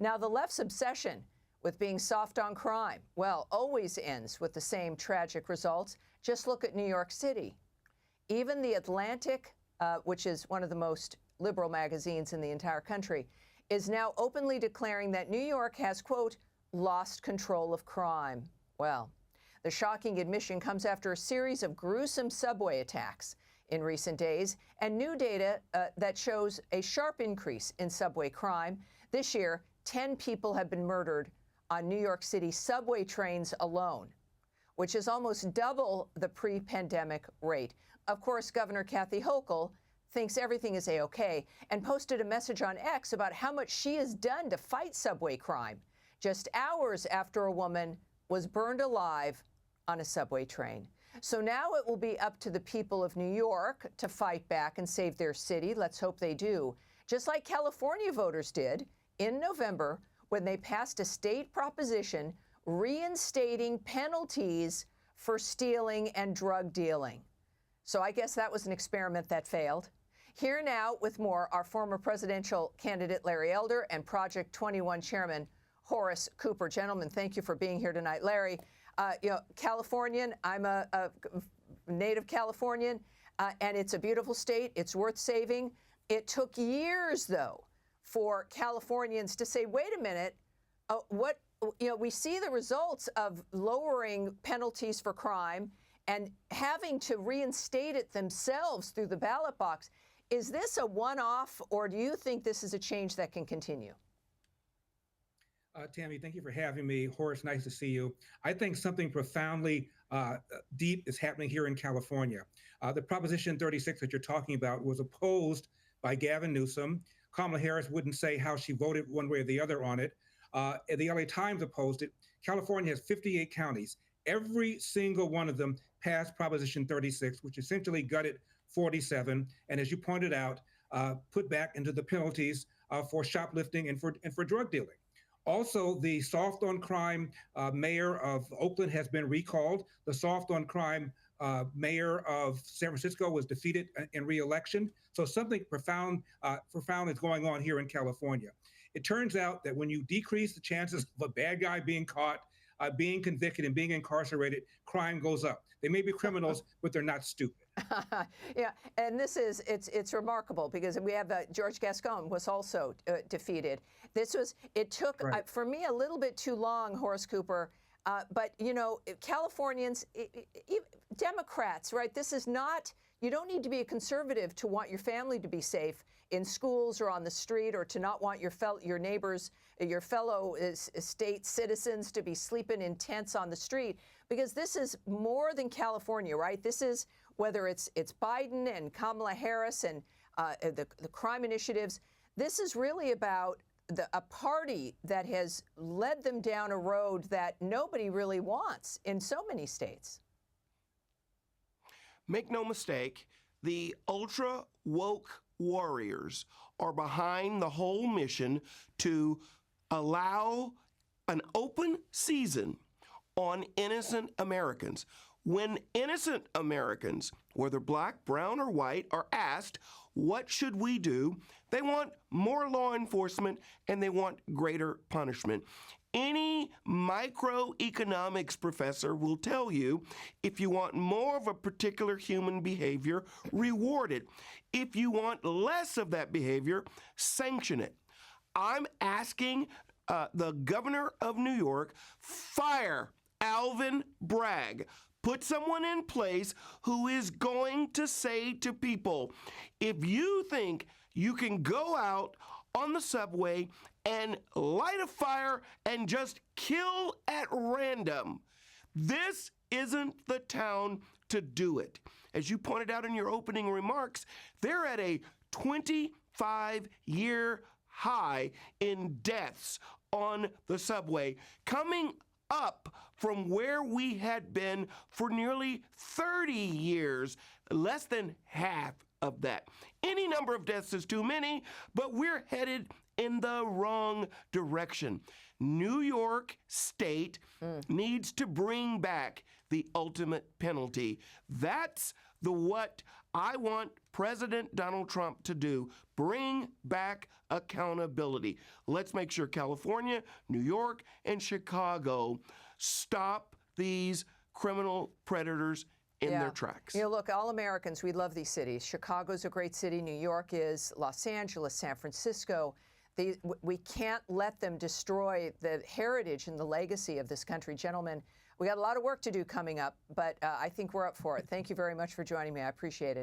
Now, the left's obsession with being soft on crime, well, always ends with the same tragic results. Just look at New York City. Even The Atlantic, which is one of the most liberal magazines in the entire country, is now openly declaring that New York has, quote, lost control of crime. Well, the shocking admission comes after a series of gruesome subway attacks in recent days and new data that shows a sharp increase in subway crime. This year, 10 people have been murdered on New York City subway trains alone, which is almost double the pre-pandemic rate. Of course, Governor Kathy Hochul thinks everything is A-OK and posted a message on X about how much she has done to fight subway crime, just hours after a woman was burned alive on a subway train. So now it will be up to the people of New York to fight back and save their city. Let's hope they do. Just like California voters did in November when they passed a state proposition reinstating penalties for stealing and drug dealing. So I guess that was an experiment that failed. Here now with more, our former presidential candidate Larry Elder and Project 21 chairman Horace Cooper. Gentlemen, thank you for being here tonight. Larry, Californian, I'm a native Californian, and it's a beautiful state. It's worth saving. It took years, though, for Californians to say, wait a minute, we see the results of lowering penalties for crime and having to reinstate it themselves through the ballot box. Is this a one-off, or do you think this is a change that can continue? Tammy, thank you for having me. Horace, nice to see you. I think something profoundly deep is happening here in California. The Proposition 36 that you're talking about was opposed by Gavin Newsom. Kamala Harris wouldn't say how she voted one way or the other on it. The LA Times opposed it. California has 58 counties. Every single one of them passed Proposition 36, which essentially gutted 47, and as you pointed out, put back into the penalties for shoplifting and for drug dealing. Also, the soft on crime mayor of Oakland has been recalled. The soft on crime mayor of San Francisco was defeated in re-election. So something profound is going on here in California. It turns out that when you decrease the chances of a bad guy being caught, being convicted and being incarcerated, crime goes up. They may be criminals, but they're not stupid. Yeah, and it's remarkable because we have George Gascon was also defeated. It took, right, for me, a little bit too long, Horace Cooper, but, Californians, Democrats, right, this is not, you don't need to be a conservative to want your family to be safe in schools or on the street, or to not want your neighbors, your fellow state citizens to be sleeping in tents on the street, because this is more than California, right? This is, whether it's Biden and Kamala Harris and the crime initiatives, this is really about a party that has led them down a road that nobody really wants in so many states. Make no mistake, the ultra woke warriors are behind the whole mission to allow an open season on innocent Americans. When innocent Americans, whether black, brown, or white, are asked, what should we do? They want more law enforcement and they want greater punishment. Any microeconomics professor will tell you, if you want more of a particular human behavior, reward it. If you want less of that behavior, sanction it. I'm asking the governor of New York, fire Alvin Bragg. Put someone in place who is going to say to people, if you think you can go out on the subway and light a fire and just kill at random, this isn't the town to do it. As you pointed out in your opening remarks, they're at a 25-year high in deaths on the subway, coming up from where we had been for nearly 30 years, less than half of that. Any number of deaths is too many, but we're headed in the wrong direction. New York State needs to bring back the ultimate penalty. That's what I want President Donald Trump to do: bring back accountability. Let's make sure California, New York, and Chicago stop these criminal predators in their tracks. You know, look, all Americans, we love these cities. Chicago's a great city. New York is. Los Angeles, San Francisco. We can't let them destroy the heritage and the legacy of this country. Gentlemen, we got a lot of work to do coming up, but I think we're up for it. Thank you very much for joining me. I appreciate it.